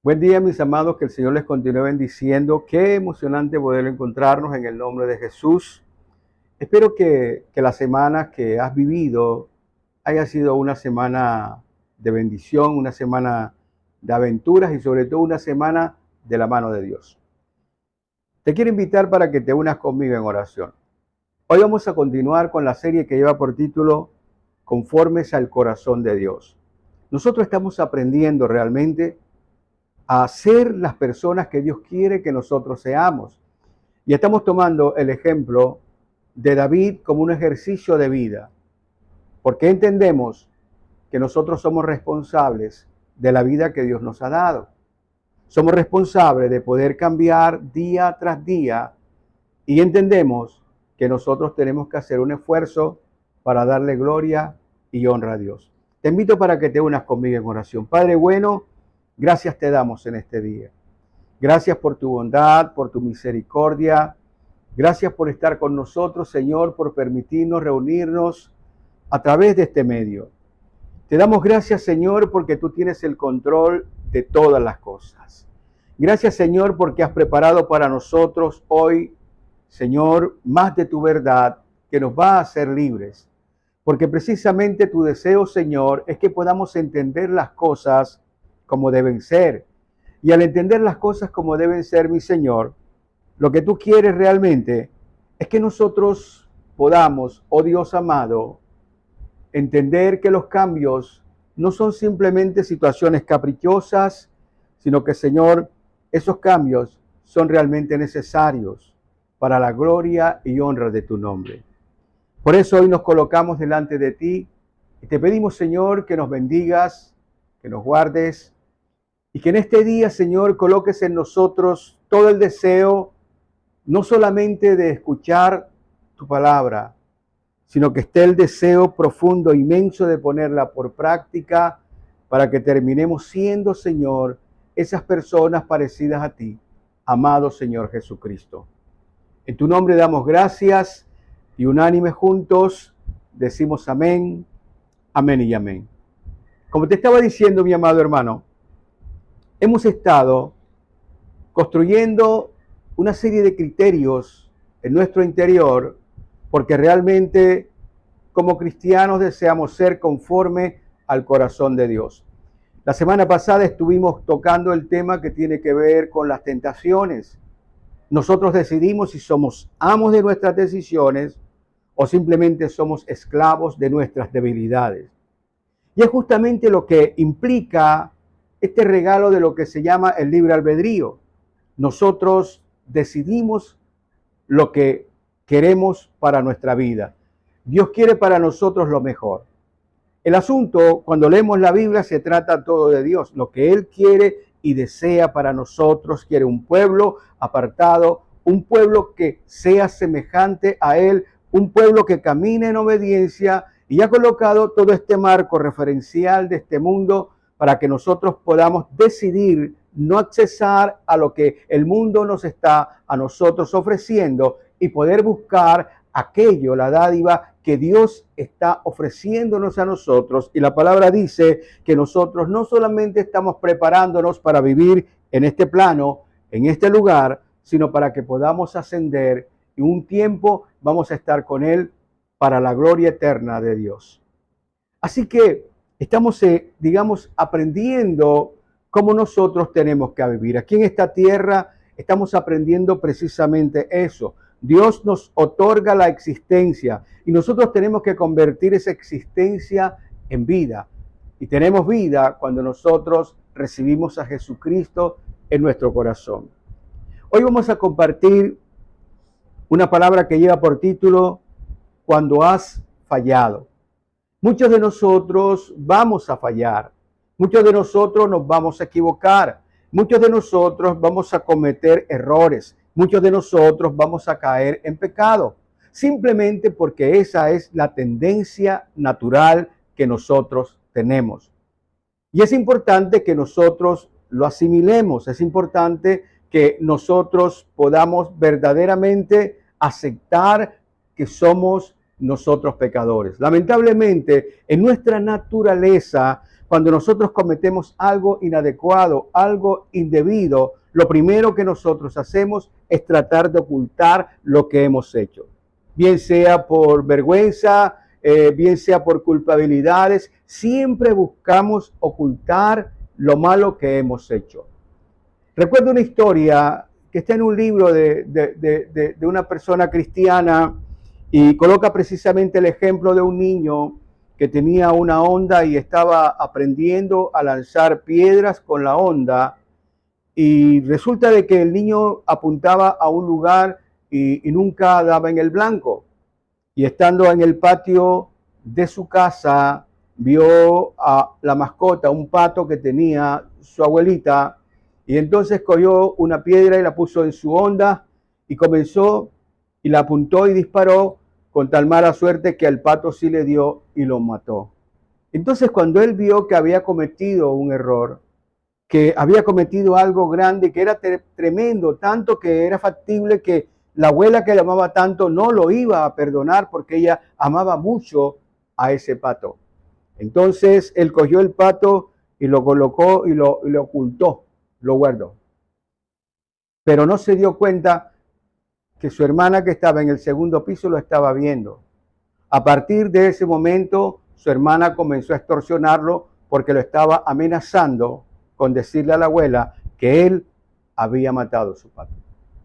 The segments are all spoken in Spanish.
Buen día, mis amados, que el Señor les continúe bendiciendo. Qué emocionante poder encontrarnos en el nombre de Jesús. Espero que la semana que has vivido haya sido una semana de bendición, una semana de aventuras y sobre todo una semana de la mano de Dios. Te quiero invitar para que te unas conmigo en oración. Hoy vamos a continuar con la serie que lleva por título Conformes al corazón de Dios. Nosotros estamos aprendiendo realmente a ser las personas que Dios quiere que nosotros seamos. Y estamos tomando el ejemplo de David como un ejercicio de vida, porque entendemos que nosotros somos responsables de la vida que Dios nos ha dado. Somos responsables de poder cambiar día tras día y entendemos que nosotros tenemos que hacer un esfuerzo para darle gloria y honra a Dios. Te invito para que te unas conmigo en oración. Padre bueno, gracias te damos en este día. Gracias por tu bondad, por tu misericordia. Gracias por estar con nosotros, Señor, por permitirnos reunirnos a través de este medio. Te damos gracias, Señor, porque tú tienes el control de todas las cosas. Gracias, Señor, porque has preparado para nosotros hoy, Señor, más de tu verdad que nos va a hacer libres. Porque precisamente tu deseo, Señor, es que podamos entender las cosas como deben ser. Y al entender las cosas como deben ser, mi Señor, lo que tú quieres realmente es que nosotros podamos, oh Dios amado, entender que los cambios no son simplemente situaciones caprichosas, sino que, Señor, esos cambios son realmente necesarios para la gloria y honra de tu nombre. Por eso hoy nos colocamos delante de ti y te pedimos, Señor, que nos bendigas, que nos guardes y que en este día, Señor, coloques en nosotros todo el deseo, no solamente de escuchar tu palabra, sino que esté el deseo profundo, inmenso de ponerla por práctica para que terminemos siendo, Señor, esas personas parecidas a ti, amado Señor Jesucristo. En tu nombre damos gracias y unánime juntos decimos amén, amén y amén. Como te estaba diciendo, mi amado hermano, hemos estado construyendo una serie de criterios en nuestro interior porque realmente como cristianos deseamos ser conforme al corazón de Dios. La semana pasada estuvimos tocando el tema que tiene que ver con las tentaciones. Nosotros decidimos si somos amos de nuestras decisiones o simplemente somos esclavos de nuestras debilidades. Y es justamente lo que implica este regalo de lo que se llama el libre albedrío. Nosotros decidimos lo que queremos para nuestra vida. Dios quiere para nosotros lo mejor. El asunto, cuando leemos la Biblia, se trata todo de Dios. Lo que Él quiere y desea para nosotros, quiere un pueblo apartado, un pueblo que sea semejante a Él, un pueblo que camine en obediencia y ha colocado todo este marco referencial de este mundo para que nosotros podamos decidir no accesar a lo que el mundo nos está a nosotros ofreciendo y poder buscar aquello, la dádiva que Dios está ofreciéndonos a nosotros. Y la palabra dice que nosotros no solamente estamos preparándonos para vivir en este plano, en este lugar, sino para que podamos ascender y un tiempo vamos a estar con Él para la gloria eterna de Dios. Así que estamos, aprendiendo cómo nosotros tenemos que vivir. Aquí en esta tierra estamos aprendiendo precisamente eso. Dios nos otorga la existencia y nosotros tenemos que convertir esa existencia en vida. Y tenemos vida cuando nosotros recibimos a Jesucristo en nuestro corazón. Hoy vamos a compartir una palabra que lleva por título Cuando has fallado. Muchos de nosotros vamos a fallar. Muchos de nosotros nos vamos a equivocar. Muchos de nosotros vamos a cometer errores. Muchos de nosotros vamos a caer en pecado. Simplemente porque esa es la tendencia natural que nosotros tenemos. Y es importante que nosotros lo asimilemos. Es importante que nosotros podamos verdaderamente aceptar que somos nosotros pecadores. Lamentablemente, en nuestra naturaleza, cuando nosotros cometemos algo inadecuado, algo indebido, lo primero que nosotros hacemos es tratar de ocultar lo que hemos hecho. Bien sea por vergüenza, bien sea por culpabilidades, siempre buscamos ocultar lo malo que hemos hecho. Recuerdo una historia que está en un libro de una persona cristiana y coloca precisamente el ejemplo de un niño que tenía una honda y estaba aprendiendo a lanzar piedras con la honda, y resulta de que el niño apuntaba a un lugar y nunca daba en el blanco. Y estando en el patio de su casa, vio a la mascota, un pato que tenía su abuelita, y entonces cogió una piedra y la puso en su honda y comenzó y la apuntó y disparó con tal mala suerte que al pato sí le dio y lo mató. Entonces, cuando él vio que había cometido un error, que había cometido algo grande, que era tremendo, tanto que era factible que la abuela que le amaba tanto no lo iba a perdonar porque ella amaba mucho a ese pato. Entonces él cogió el pato y lo colocó y lo ocultó, lo guardó. Pero no se dio cuenta que su hermana que estaba en el segundo piso lo estaba viendo. A partir de ese momento, su hermana comenzó a extorsionarlo porque lo estaba amenazando con decirle a la abuela que él había matado a su pato.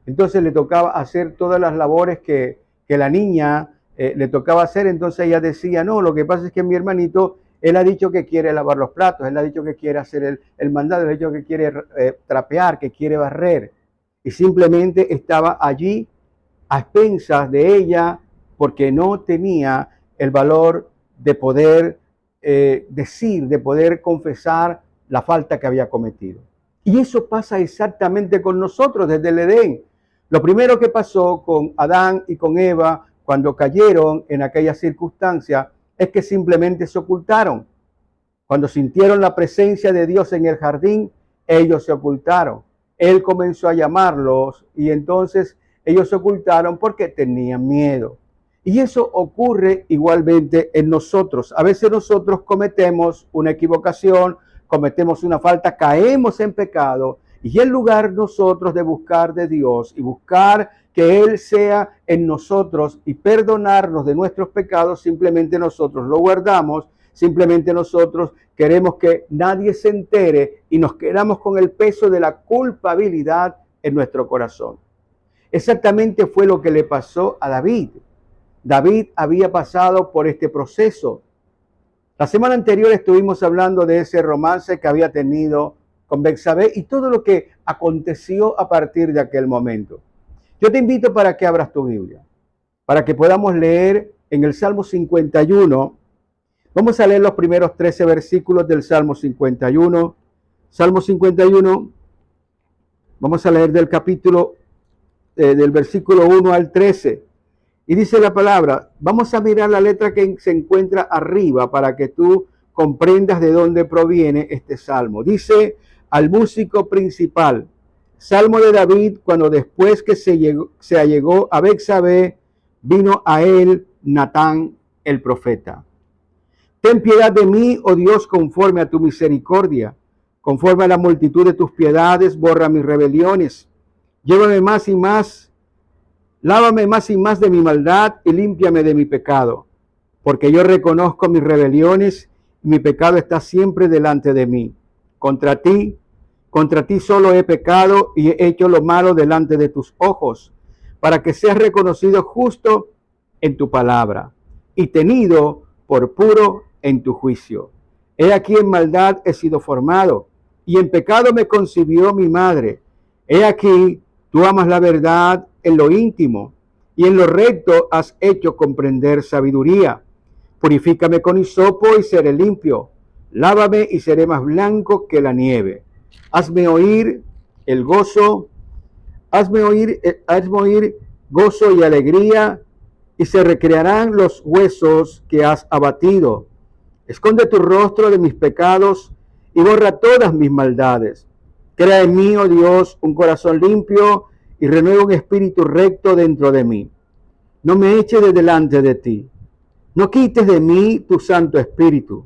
Entonces le tocaba hacer todas las labores que la niña le tocaba hacer. Entonces ella decía, no, lo que pasa es que mi hermanito, él ha dicho que quiere lavar los platos, él ha dicho que quiere hacer el mandado, él ha dicho que quiere trapear, que quiere barrer. Y simplemente estaba allí a expensas de ella porque no tenía el valor de poder decir, de poder confesar la falta que había cometido. Y eso pasa exactamente con nosotros desde el Edén. Lo primero que pasó con Adán y con Eva cuando cayeron en aquella circunstancia es que simplemente se ocultaron. Cuando sintieron la presencia de Dios en el jardín, ellos se ocultaron. Él comenzó a llamarlos y entonces ellos se ocultaron porque tenían miedo. Y eso ocurre igualmente en nosotros. A veces nosotros cometemos una equivocación, cometemos una falta, caemos en pecado, y en lugar nosotros de buscar de Dios y buscar que Él sea en nosotros y perdonarnos de nuestros pecados, simplemente nosotros lo guardamos, simplemente nosotros queremos que nadie se entere y nos quedamos con el peso de la culpabilidad en nuestro corazón. Exactamente fue lo que le pasó a David. David había pasado por este proceso. La semana anterior estuvimos hablando de ese romance que había tenido con Betsabé y todo lo que aconteció a partir de aquel momento. Yo te invito para que abras tu Biblia, para que podamos leer en el Salmo 51. Vamos a leer los primeros 13 versículos del Salmo 51. Salmo 51, vamos a leer del capítulo, del versículo 1 al 13. Y dice la palabra, vamos a mirar la letra que se encuentra arriba para que tú comprendas de dónde proviene este salmo. Dice al músico principal, salmo de David, cuando después que se allegó a Betsabé, vino a él Natán el profeta. Ten piedad de mí, oh Dios, conforme a tu misericordia, conforme a la multitud de tus piedades, borra mis rebeliones. Llévame más y más, lávame más y más de mi maldad y límpiame de mi pecado, porque yo reconozco mis rebeliones y mi pecado está siempre delante de mí. Contra ti solo he pecado y he hecho lo malo delante de tus ojos, para que seas reconocido justo en tu palabra y tenido por puro en tu juicio. He aquí en maldad he sido formado y en pecado me concibió mi madre. He aquí, tú amas la verdad en lo íntimo y en lo recto has hecho comprender sabiduría. Purifícame con hisopo y seré limpio. Lávame y seré más blanco que la nieve. Hazme oír el gozo, hazme oír gozo y alegría, y se recrearán los huesos que has abatido. Esconde tu rostro de mis pecados y borra todas mis maldades. Crea en mí, oh Dios, un corazón limpio y renueva un espíritu recto dentro de mí. No me eches de delante de ti. No quites de mí tu Santo Espíritu.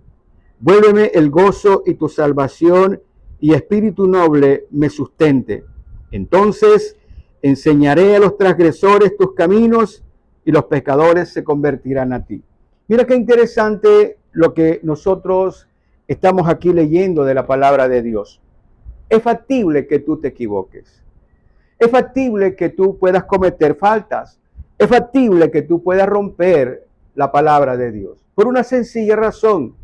Vuélveme el gozo y tu salvación, y espíritu noble me sustente. Entonces enseñaré a los transgresores tus caminos, y los pecadores se convertirán a ti. Mira qué interesante lo que nosotros estamos aquí leyendo de la palabra de Dios. Es factible que tú te equivoques. Es factible que tú puedas cometer faltas. Es factible que tú puedas romper la palabra de Dios. Por una sencilla razón.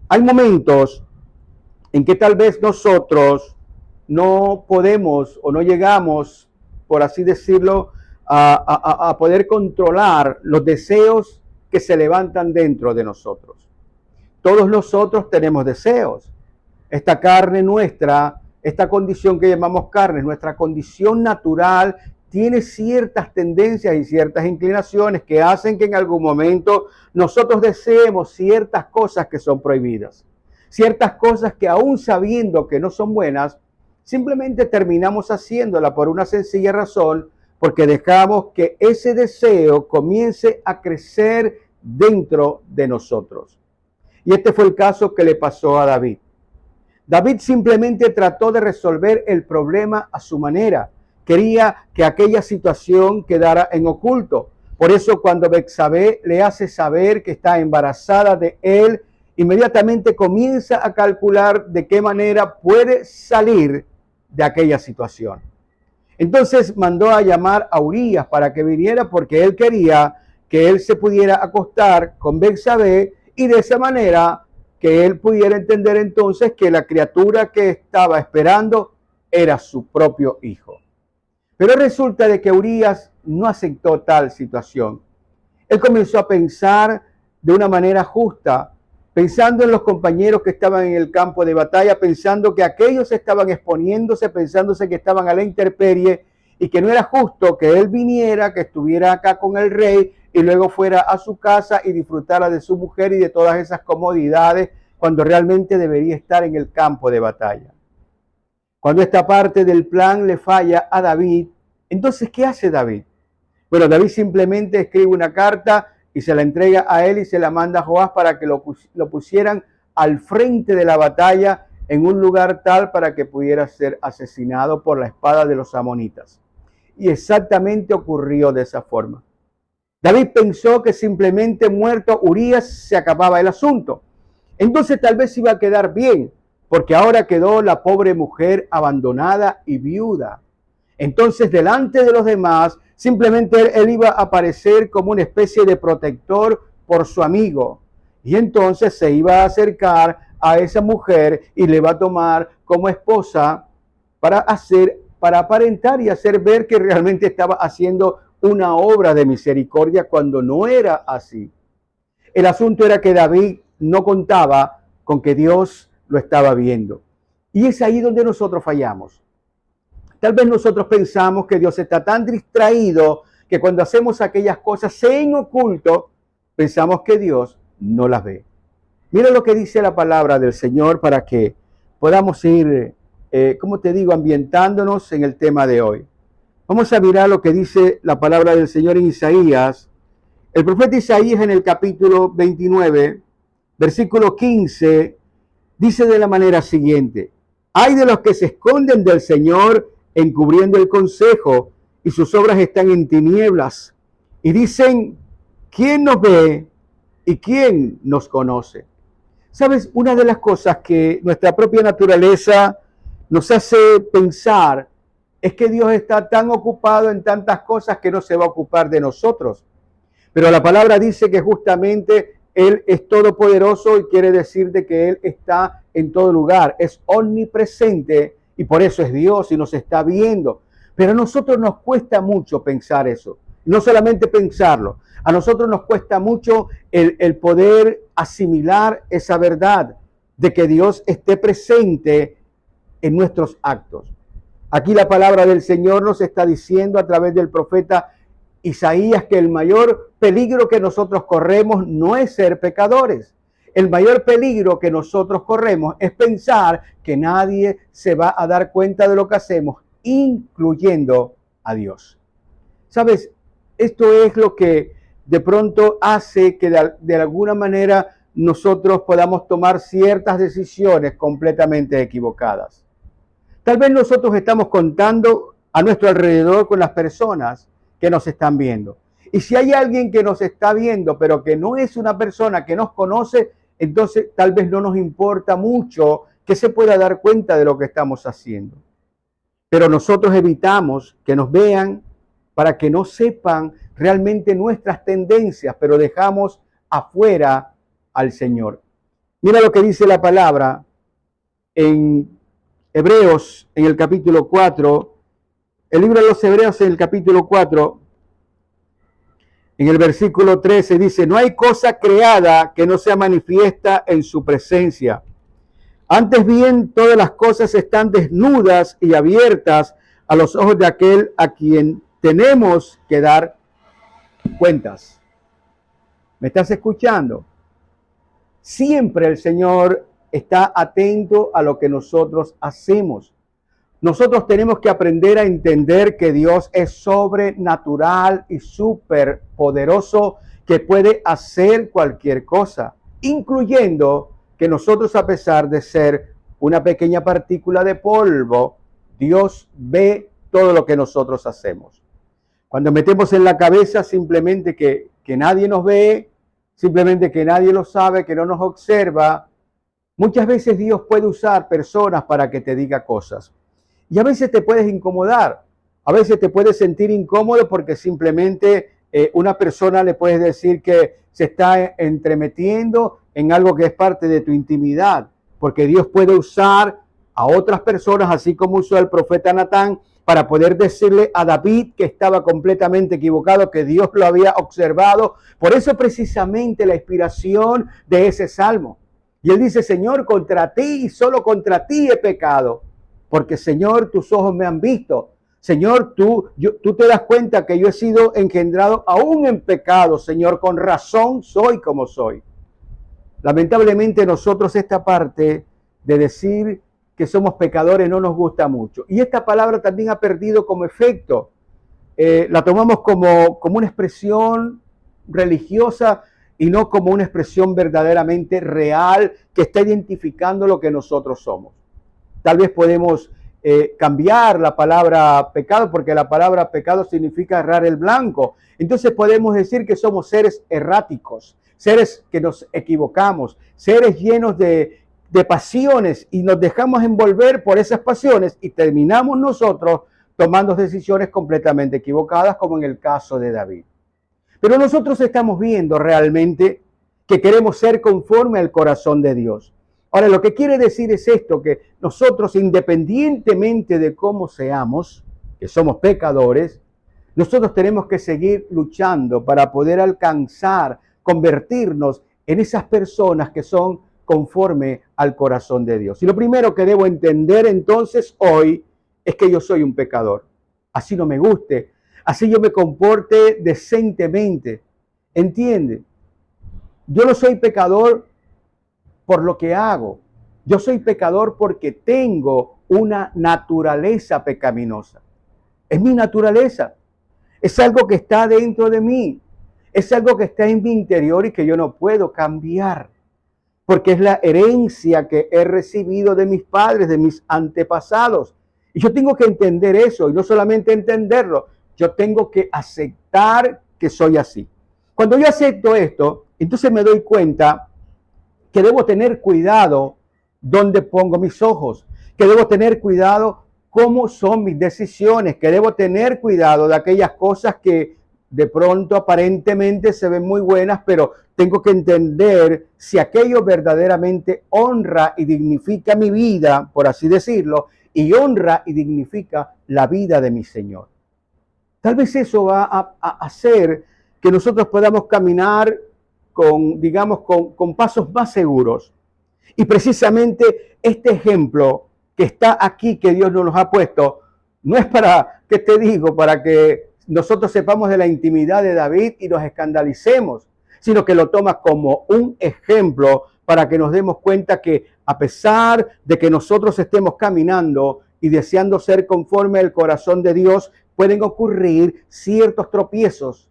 Hay momentos en que tal vez nosotros no podemos o no llegamos, por así decirlo, a poder controlar los deseos que se levantan dentro de nosotros. Todos nosotros tenemos deseos. Esta carne nuestra, esta condición que llamamos carne, nuestra condición natural, tiene ciertas tendencias y ciertas inclinaciones que hacen que en algún momento nosotros deseemos ciertas cosas que son prohibidas. Ciertas cosas que aún sabiendo que no son buenas, simplemente terminamos haciéndola por una sencilla razón, porque dejamos que ese deseo comience a crecer dentro de nosotros. Y este fue el caso que le pasó a David. David simplemente trató de resolver el problema a su manera. Quería que aquella situación quedara en oculto. Por eso cuando Betsabé le hace saber que está embarazada de él, inmediatamente comienza a calcular de qué manera puede salir de aquella situación. Entonces mandó a llamar a Urías para que viniera porque él quería que él se pudiera acostar con Betsabé y de esa manera que él pudiera entender entonces que la criatura que estaba esperando era su propio hijo. Pero resulta de que Urías no aceptó tal situación. Él comenzó a pensar de una manera justa, pensando en los compañeros que estaban en el campo de batalla, pensando que aquellos estaban exponiéndose, pensándose que estaban a la intemperie y que no era justo que él viniera, que estuviera acá con el rey y luego fuera a su casa y disfrutara de su mujer y de todas esas comodidades cuando realmente debería estar en el campo de batalla. Cuando esta parte del plan le falla a David, entonces, ¿qué hace David? Bueno, David simplemente escribe una carta y se la entrega a él y se la manda a Joás para que lo pusieran al frente de la batalla en un lugar tal para que pudiera ser asesinado por la espada de los amonitas. Y exactamente ocurrió de esa forma. David pensó que simplemente muerto Urías se acababa el asunto. Entonces tal vez iba a quedar bien, porque ahora quedó la pobre mujer abandonada y viuda. Entonces delante de los demás, simplemente él iba a aparecer como una especie de protector por su amigo. Y entonces se iba a acercar a esa mujer y le va a tomar como esposa para aparentar y hacer ver que realmente estaba haciendo una obra de misericordia cuando no era así. El asunto era que David no contaba con que Dios lo estaba viendo. Y es ahí donde nosotros fallamos. Tal vez nosotros pensamos que Dios está tan distraído que cuando hacemos aquellas cosas en oculto, pensamos que Dios no las ve. Mira lo que dice la palabra del Señor para que podamos ir, como te digo, ambientándonos en el tema de hoy. Vamos a mirar lo que dice la palabra del Señor en Isaías. El profeta Isaías en el capítulo 29, versículo 15, dice de la manera siguiente: hay de los que se esconden del Señor encubriendo el consejo, y sus obras están en tinieblas. Y dicen, ¿quién nos ve y quién nos conoce? ¿Sabes? Una de las cosas que nuestra propia naturaleza nos hace pensar es que Dios está tan ocupado en tantas cosas que no se va a ocupar de nosotros. Pero la palabra dice que justamente Él es todopoderoso y quiere decir de que Él está en todo lugar, es omnipresente y por eso es Dios y nos está viendo. Pero a nosotros nos cuesta mucho pensar eso, no solamente pensarlo, a nosotros nos cuesta mucho el poder asimilar esa verdad de que Dios esté presente en nuestros actos. Aquí la palabra del Señor nos está diciendo a través del profeta Isaías que el mayor peligro que nosotros corremos no es ser pecadores. El mayor peligro que nosotros corremos es pensar que nadie se va a dar cuenta de lo que hacemos, incluyendo a Dios. ¿Sabes? Esto es lo que de pronto hace que de alguna manera nosotros podamos tomar ciertas decisiones completamente equivocadas. Tal vez nosotros estamos contando a nuestro alrededor con las personas que nos están viendo. Y si hay alguien que nos está viendo, pero que no es una persona que nos conoce, entonces tal vez no nos importa mucho que se pueda dar cuenta de lo que estamos haciendo. Pero nosotros evitamos que nos vean para que no sepan realmente nuestras tendencias, pero dejamos afuera al Señor. Mira lo que dice la palabra en Hebreos, en el capítulo 4, el libro de los Hebreos en el capítulo 4, en el versículo 13 dice, no hay cosa creada que no sea manifiesta en su presencia. Antes bien, todas las cosas están desnudas y abiertas a los ojos de aquel a quien tenemos que dar cuentas. ¿Me estás escuchando? Siempre el Señor está atento a lo que nosotros hacemos. Nosotros tenemos que aprender a entender que Dios es sobrenatural y superpoderoso, que puede hacer cualquier cosa, incluyendo que nosotros, a pesar de ser una pequeña partícula de polvo, Dios ve todo lo que nosotros hacemos. Cuando metemos en la cabeza simplemente que nadie nos ve, simplemente que nadie lo sabe, que no nos observa, muchas veces Dios puede usar personas para que te diga cosas. Y a veces te puedes incomodar, a veces te puedes sentir incómodo porque simplemente una persona le puedes decir que se está entremetiendo en algo que es parte de tu intimidad, porque Dios puede usar a otras personas, así como usó al profeta Natán, para poder decirle a David que estaba completamente equivocado, que Dios lo había observado. Por eso precisamente la inspiración de ese salmo. Y él dice, Señor, contra ti y solo contra ti he pecado, porque Señor, tus ojos me han visto. Señor, tú te das cuenta que yo he sido engendrado aún en pecado. Señor, con razón soy como soy. Lamentablemente nosotros esta parte de decir que somos pecadores no nos gusta mucho. Y esta palabra también ha perdido como efecto. La tomamos como una expresión religiosa y no como una expresión verdaderamente real que está identificando lo que nosotros somos. Tal vez podemos cambiar la palabra pecado, porque la palabra pecado significa errar el blanco. Entonces podemos decir que somos seres erráticos, seres que nos equivocamos, seres llenos de pasiones y nos dejamos envolver por esas pasiones y terminamos nosotros tomando decisiones completamente equivocadas, como en el caso de David. Pero nosotros estamos viendo realmente que queremos ser conforme al corazón de Dios. Ahora, lo que quiere decir es esto, que nosotros, independientemente de cómo seamos, que somos pecadores, nosotros tenemos que seguir luchando para poder alcanzar, convertirnos en esas personas que son conforme al corazón de Dios. Y lo primero que debo entender entonces hoy es que yo soy un pecador. Así no me guste, así yo me comporte decentemente. ¿Entiende? Yo no soy pecador por lo que hago. Yo soy pecador porque tengo una naturaleza pecaminosa. Es mi naturaleza. Es algo que está dentro de mí. Es algo que está en mi interior y que yo no puedo cambiar. Porque es la herencia que he recibido de mis padres, de mis antepasados. Y yo tengo que entender eso. Y no solamente entenderlo, yo tengo que aceptar que soy así. Cuando yo acepto esto, entonces me doy cuenta que debo tener cuidado dónde pongo mis ojos, que debo tener cuidado cómo son mis decisiones, que debo tener cuidado de aquellas cosas que de pronto aparentemente se ven muy buenas, pero tengo que entender si aquello verdaderamente honra y dignifica mi vida, por así decirlo, y honra y dignifica la vida de mi Señor. Tal vez eso va a hacer que nosotros podamos caminar con pasos más seguros. Y precisamente este ejemplo que está aquí, que Dios nos ha puesto, no es para, ¿qué te digo?, para que nosotros sepamos de la intimidad de David y nos escandalicemos, sino que lo toma como un ejemplo para que nos demos cuenta que a pesar de que nosotros estemos caminando y deseando ser conforme al corazón de Dios, pueden ocurrir ciertos tropiezos,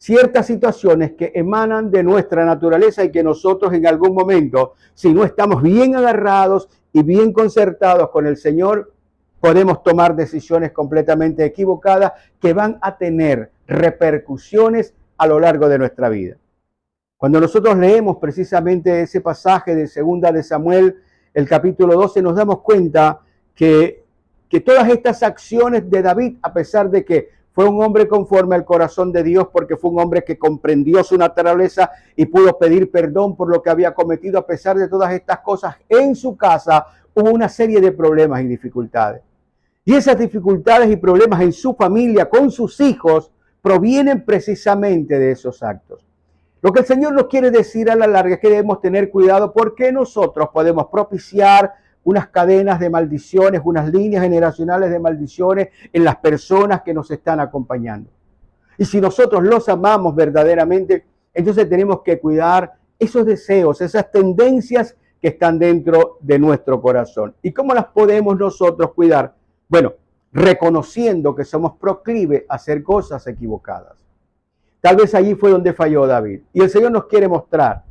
ciertas situaciones que emanan de nuestra naturaleza y que nosotros en algún momento, si no estamos bien agarrados y bien concertados con el Señor, podemos tomar decisiones completamente equivocadas que van a tener repercusiones a lo largo de nuestra vida. Cuando nosotros leemos precisamente ese pasaje de 2 de Samuel, el capítulo 12, nos damos cuenta que todas estas acciones de David, a pesar de que fue un hombre conforme al corazón de Dios, porque fue un hombre que comprendió su naturaleza y pudo pedir perdón por lo que había cometido, a pesar de todas estas cosas, en su casa hubo una serie de problemas y dificultades. Y esas dificultades y problemas en su familia, con sus hijos, provienen precisamente de esos actos. Lo que el Señor nos quiere decir a la larga es que debemos tener cuidado porque nosotros podemos propiciar unas cadenas de maldiciones, unas líneas generacionales de maldiciones en las personas que nos están acompañando. Y si nosotros los amamos verdaderamente, entonces tenemos que cuidar esos deseos, esas tendencias que están dentro de nuestro corazón. ¿Y cómo las podemos nosotros cuidar? Bueno, reconociendo que somos proclives a hacer cosas equivocadas. Tal vez allí fue donde falló David. Y el Señor nos quiere mostrar.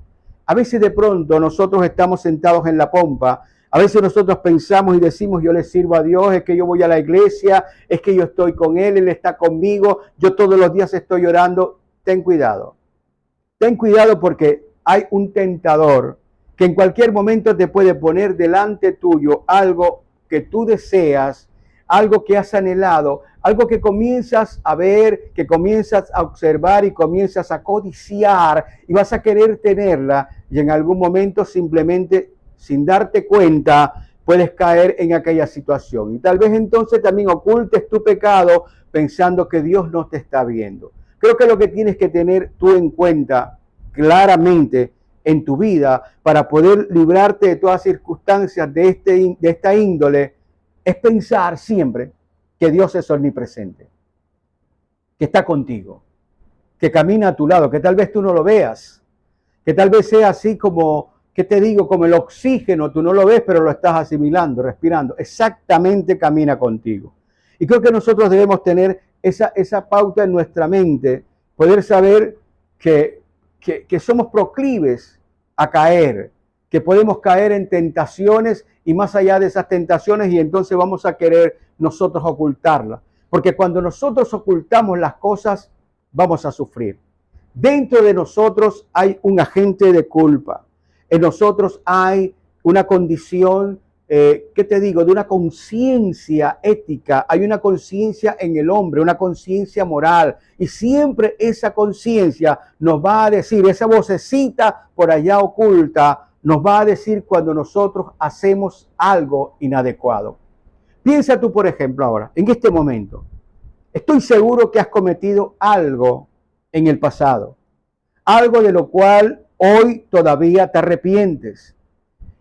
A veces de pronto nosotros estamos sentados en la pompa. A veces nosotros pensamos y decimos, yo le sirvo a Dios, es que yo voy a la iglesia, es que yo estoy con Él, Él está conmigo, yo todos los días estoy orando. Ten cuidado. Ten cuidado porque hay un tentador que en cualquier momento te puede poner delante tuyo algo que tú deseas, algo que has anhelado, algo que comienzas a ver, que comienzas a observar y comienzas a codiciar y vas a querer tenerla y en algún momento simplemente sin darte cuenta puedes caer en aquella situación. Y tal vez entonces también ocultes tu pecado pensando que Dios no te está viendo. Creo que lo que tienes que tener tú en cuenta claramente en tu vida para poder librarte de todas circunstancias de esta índole es pensar siempre que Dios es omnipresente, que está contigo, que camina a tu lado, que tal vez tú no lo veas, que tal vez sea así como, ¿qué te digo? Como el oxígeno, tú no lo ves, pero lo estás asimilando, respirando. Exactamente camina contigo. Y creo que nosotros debemos tener esa pauta en nuestra mente, poder saber que somos proclives a caer, que podemos caer en tentaciones y más allá de esas tentaciones y entonces vamos a querer nosotros ocultarlas. Porque cuando nosotros ocultamos las cosas, vamos a sufrir. Dentro de nosotros hay un agente de culpa. En nosotros hay una condición, ¿qué te digo? De una conciencia ética. Hay una conciencia en el hombre, una conciencia moral. Y siempre esa conciencia nos va a decir, esa vocecita por allá oculta, nos va a decir cuando nosotros hacemos algo inadecuado. Piensa tú, por ejemplo, ahora, en este momento. Estoy seguro que has cometido algo en el pasado. Algo de lo cual hoy todavía te arrepientes.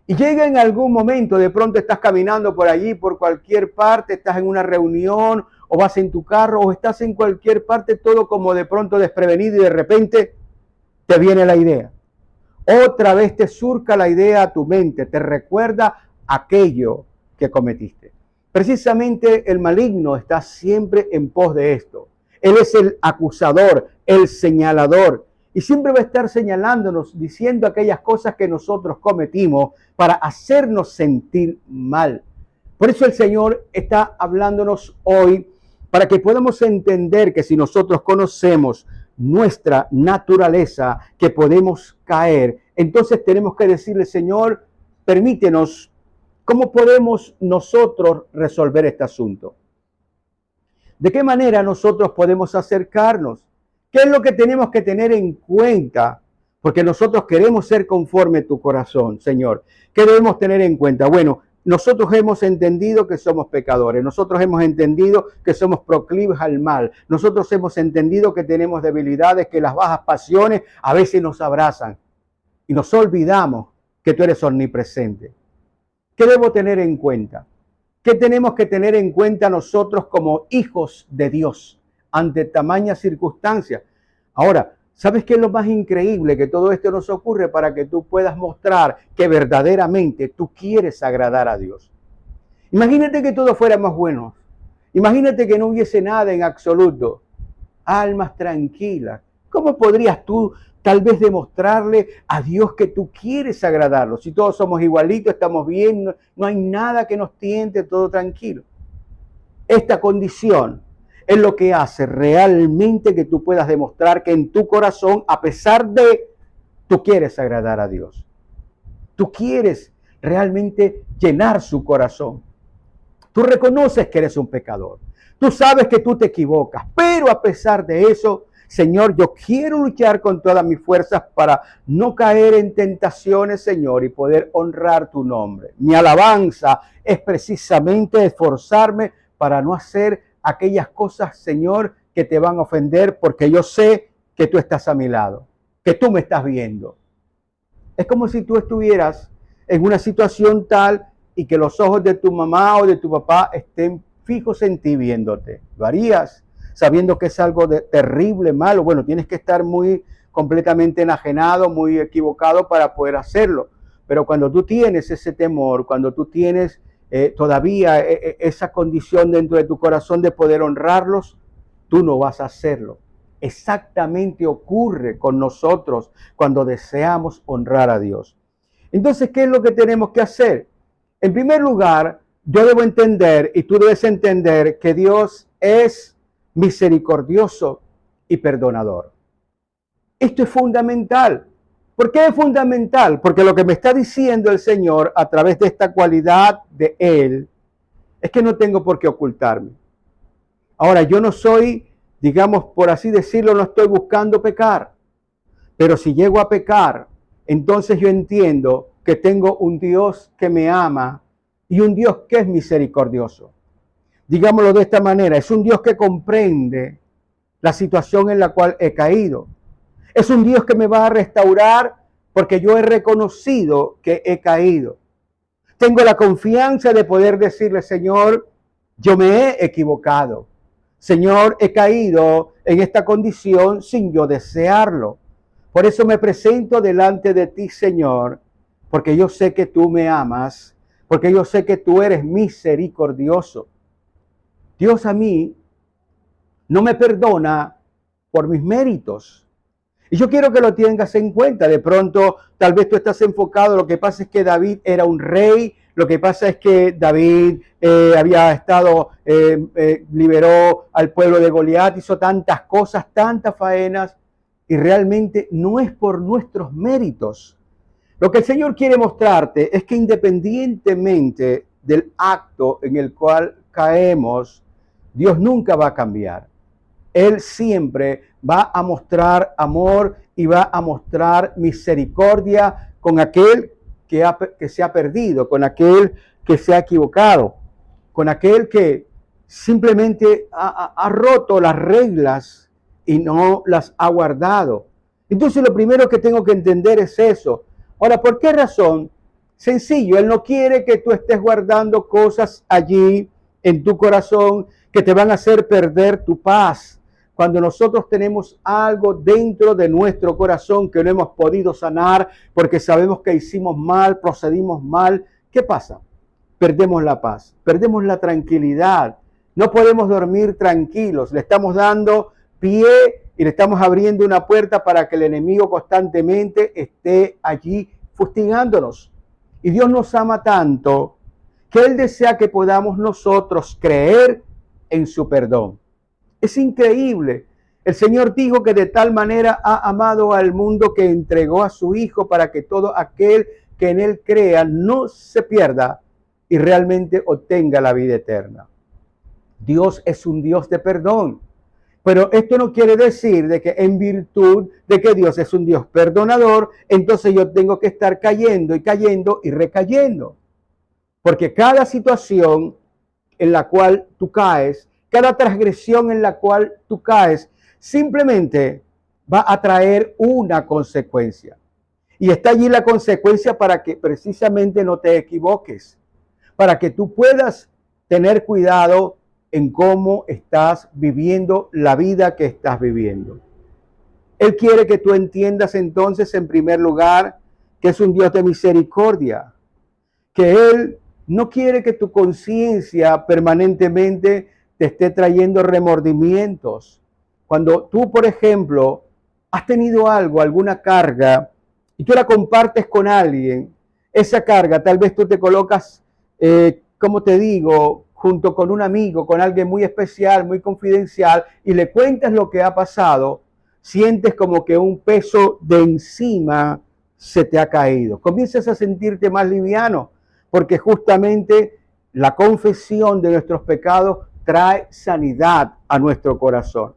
Y llega en algún momento, de pronto estás caminando por allí, por cualquier parte, estás en una reunión, o vas en tu carro, o estás en cualquier parte, todo como de pronto desprevenido y de repente te viene la idea. Otra vez te surca la idea a tu mente, te recuerda aquello que cometiste. Precisamente el maligno está siempre en pos de esto. Él es el acusador, el señalador. Y siempre va a estar señalándonos, diciendo aquellas cosas que nosotros cometimos para hacernos sentir mal. Por eso el Señor está hablándonos hoy para que podamos entender que si nosotros conocemos nuestra naturaleza, que podemos caer, entonces tenemos que decirle, Señor, permítenos, ¿cómo podemos nosotros resolver este asunto? ¿De qué manera nosotros podemos acercarnos? ¿Qué es lo que tenemos que tener en cuenta? Porque nosotros queremos ser conforme a tu corazón, Señor. ¿Qué debemos tener en cuenta? Bueno, nosotros hemos entendido que somos pecadores. Nosotros hemos entendido que somos proclives al mal. Nosotros hemos entendido que tenemos debilidades, que las bajas pasiones a veces nos abrazan. Y nos olvidamos que tú eres omnipresente. ¿Qué debo tener en cuenta? ¿Qué tenemos que tener en cuenta nosotros como hijos de Dios ante tamañas circunstancias? Ahora, ¿sabes qué es lo más increíble? Que todo esto nos ocurre para que tú puedas mostrar que verdaderamente tú quieres agradar a Dios. Imagínate que todo fuera más bueno. Imagínate que no hubiese nada en absoluto. Almas tranquilas, ¿Cómo podrías tú tal vez demostrarle a Dios que tú quieres agradarlo? Si todos somos igualitos, estamos bien, no hay nada que nos tiente, todo tranquilo. Esta condición es lo que hace realmente que tú puedas demostrar que en tu corazón, a pesar de, tú quieres agradar a Dios. Tú quieres realmente llenar su corazón. Tú reconoces que eres un pecador. Tú sabes que tú te equivocas, pero a pesar de eso, Señor, yo quiero luchar con todas mis fuerzas para no caer en tentaciones, Señor, y poder honrar tu nombre. Mi alabanza es precisamente esforzarme para no hacer aquellas cosas, Señor, que te van a ofender, porque yo sé que tú estás a mi lado, que tú me estás viendo. Es como si tú estuvieras en una situación tal y que los ojos de tu mamá o de tu papá estén fijos en ti viéndote. ¿Lo harías sabiendo que es algo terrible, malo? Bueno, tienes que estar muy completamente enajenado, muy equivocado para poder hacerlo. Pero cuando tú tienes ese temor, cuando tú tienes todavía esa condición dentro de tu corazón de poder honrarlos, tú no vas a hacerlo. Exactamente ocurre con nosotros cuando deseamos honrar a Dios. Entonces, ¿qué es lo que tenemos que hacer? En primer lugar, yo debo entender y tú debes entender que Dios es misericordioso y perdonador. Esto es fundamental. ¿Por qué es fundamental? Porque lo que me está diciendo el Señor a través de esta cualidad de Él es que no tengo por qué ocultarme. Ahora, yo no soy, digamos, por así decirlo, no estoy buscando pecar. Pero si llego a pecar, entonces yo entiendo que tengo un Dios que me ama y un Dios que es misericordioso. Digámoslo de esta manera, es un Dios que comprende la situación en la cual he caído. Es un Dios que me va a restaurar porque yo he reconocido que he caído. Tengo la confianza de poder decirle, Señor, yo me he equivocado. Señor, he caído en esta condición sin yo desearlo. Por eso me presento delante de ti, Señor, porque yo sé que tú me amas, porque yo sé que tú eres misericordioso. Dios a mí no me perdona por mis méritos. Y yo quiero que lo tengas en cuenta. De pronto, tal vez tú estás enfocado. Lo que pasa es que David era un rey. Lo que pasa es que David había estado, liberó al pueblo de Goliat, hizo tantas cosas, tantas faenas. Y realmente no es por nuestros méritos. Lo que el Señor quiere mostrarte es que independientemente del acto en el cual caemos, Dios nunca va a cambiar. Él siempre va a mostrar amor y va a mostrar misericordia con aquel que se ha perdido, con aquel que se ha equivocado, con aquel que simplemente ha roto las reglas y no las ha guardado. Entonces lo primero que tengo que entender es eso. Ahora, ¿por qué razón? Sencillo, Él no quiere que tú estés guardando cosas allí en tu corazón que te van a hacer perder tu paz. Cuando nosotros tenemos algo dentro de nuestro corazón que no hemos podido sanar porque sabemos que hicimos mal, procedimos mal, ¿qué pasa? Perdemos la paz, perdemos la tranquilidad. No podemos dormir tranquilos. Le estamos dando pie y le estamos abriendo una puerta para que el enemigo constantemente esté allí fustigándonos. Y Dios nos ama tanto que Él desea que podamos nosotros creer en su perdón. Es increíble. El Señor dijo que de tal manera ha amado al mundo que entregó a su Hijo para que todo aquel que en Él crea no se pierda y realmente obtenga la vida eterna. Dios es un Dios de perdón. Pero esto no quiere decir de que en virtud de que Dios es un Dios perdonador, entonces yo tengo que estar cayendo y recayendo. Porque cada situación en la cual tú caes, cada transgresión en la cual tú caes, simplemente va a traer una consecuencia. Y está allí la consecuencia para que precisamente no te equivoques, para que tú puedas tener cuidado en cómo estás viviendo la vida que estás viviendo. Él quiere que tú entiendas entonces, en primer lugar, que es un Dios de misericordia, que Él no quiere que tu conciencia permanentemente te esté trayendo remordimientos. Cuando tú, por ejemplo, has tenido algo, alguna carga, y tú la compartes con alguien, esa carga tal vez tú te colocas, como te digo, junto con un amigo, con alguien muy especial, muy confidencial, y le cuentas lo que ha pasado, sientes como que un peso de encima se te ha caído. Comienzas a sentirte más liviano, porque justamente la confesión de nuestros pecados trae sanidad a nuestro corazón.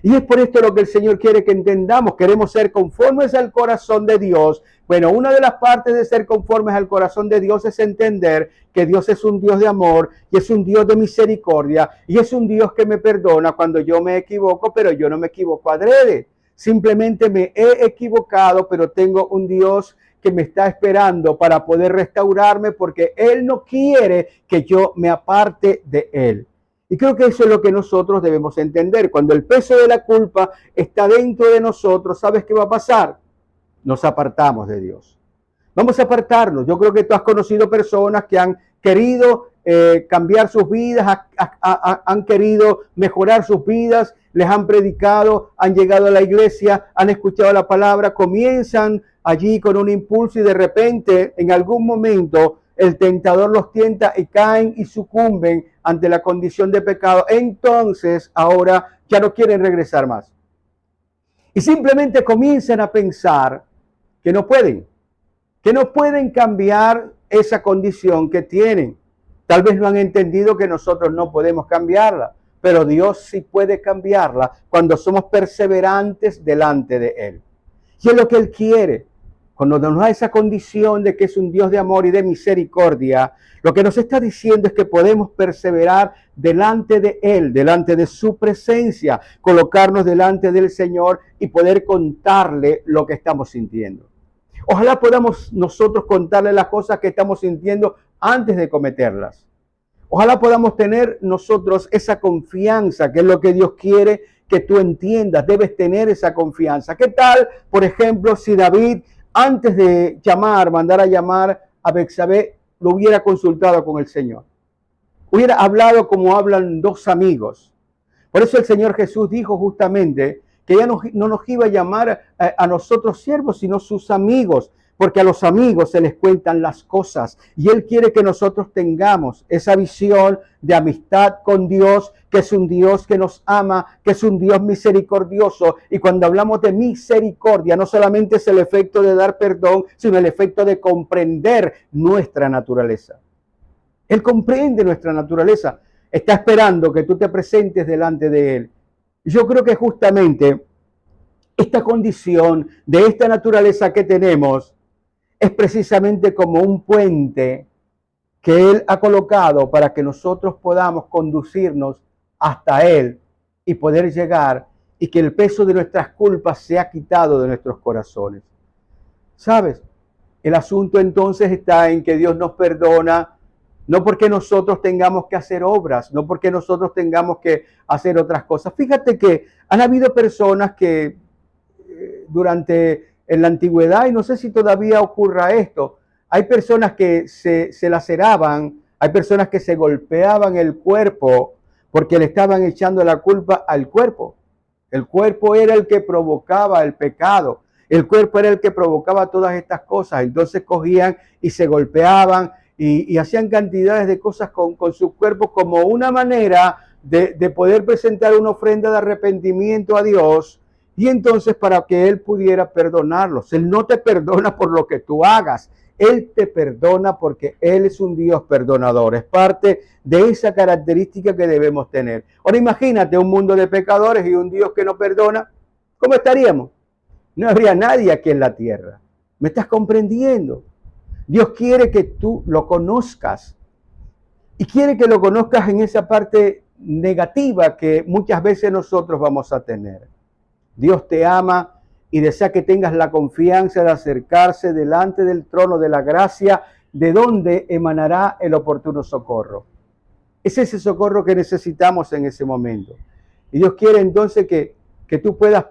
Y es por esto lo que el Señor quiere que entendamos. Queremos ser conformes al corazón de Dios. Bueno, una de las partes de ser conformes al corazón de Dios es entender que Dios es un Dios de amor y es un Dios de misericordia y es un Dios que me perdona cuando yo me equivoco, pero yo no me equivoco adrede. Simplemente me he equivocado, pero tengo un Dios que me está esperando para poder restaurarme porque Él no quiere que yo me aparte de Él. Y creo que eso es lo que nosotros debemos entender. Cuando el peso de la culpa está dentro de nosotros, ¿sabes qué va a pasar? Nos apartamos de Dios. Vamos a apartarnos. Yo creo que tú has conocido personas que han querido cambiar sus vidas, han querido mejorar sus vidas, les han predicado, han llegado a la iglesia, han escuchado la palabra, comienzan allí con un impulso y de repente, en algún momento, el tentador los tienta y caen y sucumben ante la condición de pecado. Entonces, ahora ya no quieren regresar más. Y simplemente comienzan a pensar que no pueden cambiar esa condición que tienen. Tal vez no han entendido que nosotros no podemos cambiarla, pero Dios sí puede cambiarla cuando somos perseverantes delante de Él. Y es lo que Él quiere. Cuando nos da esa condición de que es un Dios de amor y de misericordia, lo que nos está diciendo es que podemos perseverar delante de Él, delante de su presencia, colocarnos delante del Señor y poder contarle lo que estamos sintiendo. Ojalá podamos nosotros contarle las cosas que estamos sintiendo antes de cometerlas. Ojalá podamos tener nosotros esa confianza, que es lo que Dios quiere que tú entiendas. Debes tener esa confianza. ¿Qué tal, por ejemplo, si David, antes de mandar a llamar a Betsabé, lo hubiera consultado con el Señor? Hubiera hablado como hablan dos amigos. Por eso el Señor Jesús dijo justamente que ya no nos iba a llamar a nosotros siervos, sino sus amigos, porque a los amigos se les cuentan las cosas. Y Él quiere que nosotros tengamos esa visión de amistad con Dios, que es un Dios que nos ama, que es un Dios misericordioso. Y cuando hablamos de misericordia, no solamente es el efecto de dar perdón, sino el efecto de comprender nuestra naturaleza. Él comprende nuestra naturaleza. Está esperando que tú te presentes delante de Él. Yo creo que justamente esta condición de esta naturaleza que tenemos es precisamente como un puente que Él ha colocado para que nosotros podamos conducirnos hasta Él y poder llegar y que el peso de nuestras culpas sea quitado de nuestros corazones. ¿Sabes? El asunto entonces está en que Dios nos perdona, no porque nosotros tengamos que hacer obras, no porque nosotros tengamos que hacer otras cosas. Fíjate que han habido personas que en la antigüedad, y no sé si todavía ocurra esto, hay personas que se laceraban, hay personas que se golpeaban el cuerpo porque le estaban echando la culpa al cuerpo. El cuerpo era el que provocaba el pecado. El cuerpo era el que provocaba todas estas cosas. Entonces cogían y se golpeaban y hacían cantidades de cosas con su cuerpo como una manera de poder presentar una ofrenda de arrepentimiento a Dios. Y entonces para que Él pudiera perdonarlos. Él no te perdona por lo que tú hagas. Él te perdona porque Él es un Dios perdonador. Es parte de esa característica que debemos tener. Ahora imagínate un mundo de pecadores y un Dios que no perdona. ¿Cómo estaríamos? No habría nadie aquí en la tierra. ¿Me estás comprendiendo? Dios quiere que tú lo conozcas. Y quiere que lo conozcas en esa parte negativa que muchas veces nosotros vamos a tener. Dios te ama y desea que tengas la confianza de acercarse delante del trono de la gracia, de donde emanará el oportuno socorro. Es ese socorro que necesitamos en ese momento. Y Dios quiere entonces que tú puedas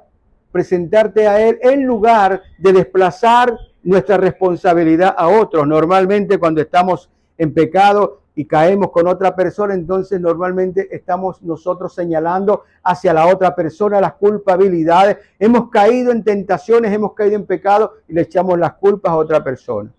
presentarte a Él en lugar de desplazar nuestra responsabilidad a otros. Normalmente cuando estamos en pecado, y caemos con otra persona, entonces normalmente estamos nosotros señalando hacia la otra persona las culpabilidades. Hemos caído en tentaciones, hemos caído en pecado y le echamos las culpas a otra persona.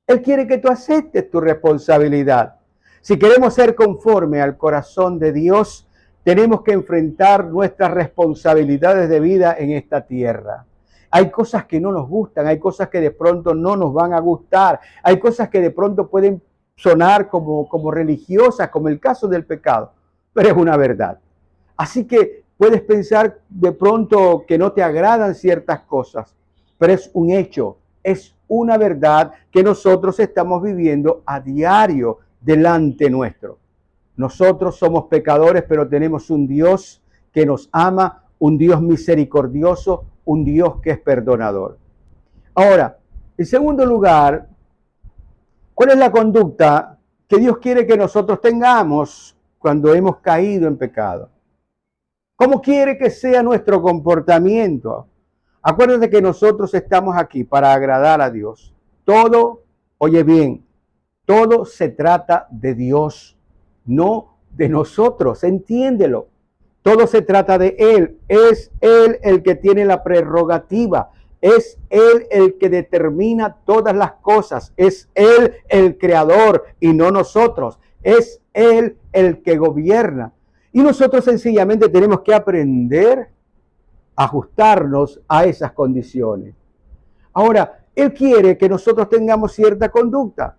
Él quiere que tú aceptes tu responsabilidad. Si queremos ser conforme al corazón de Dios, tenemos que enfrentar nuestras responsabilidades de vida en esta tierra. Hay cosas que no nos gustan, hay cosas que de pronto no nos van a gustar, hay cosas que de pronto pueden sonar como religiosas, como el caso del pecado, pero es una verdad. Así que puedes pensar de pronto que no te agradan ciertas cosas, pero es un hecho, es una verdad que nosotros estamos viviendo a diario delante nuestro. Nosotros somos pecadores, pero tenemos un Dios que nos ama, un Dios misericordioso, un Dios que es perdonador. Ahora, en segundo lugar, ¿cuál es la conducta que Dios quiere que nosotros tengamos cuando hemos caído en pecado? ¿Cómo quiere que sea nuestro comportamiento? Acuérdate que nosotros estamos aquí para agradar a Dios. Todo, oye bien, todo se trata de Dios, no de nosotros, entiéndelo. Todo se trata de Él. Es Él el que tiene la prerrogativa. Es Él el que determina todas las cosas. Es Él el creador y no nosotros. Es Él el que gobierna. Y nosotros sencillamente tenemos que aprender a ajustarnos a esas condiciones. Ahora, Él quiere que nosotros tengamos cierta conducta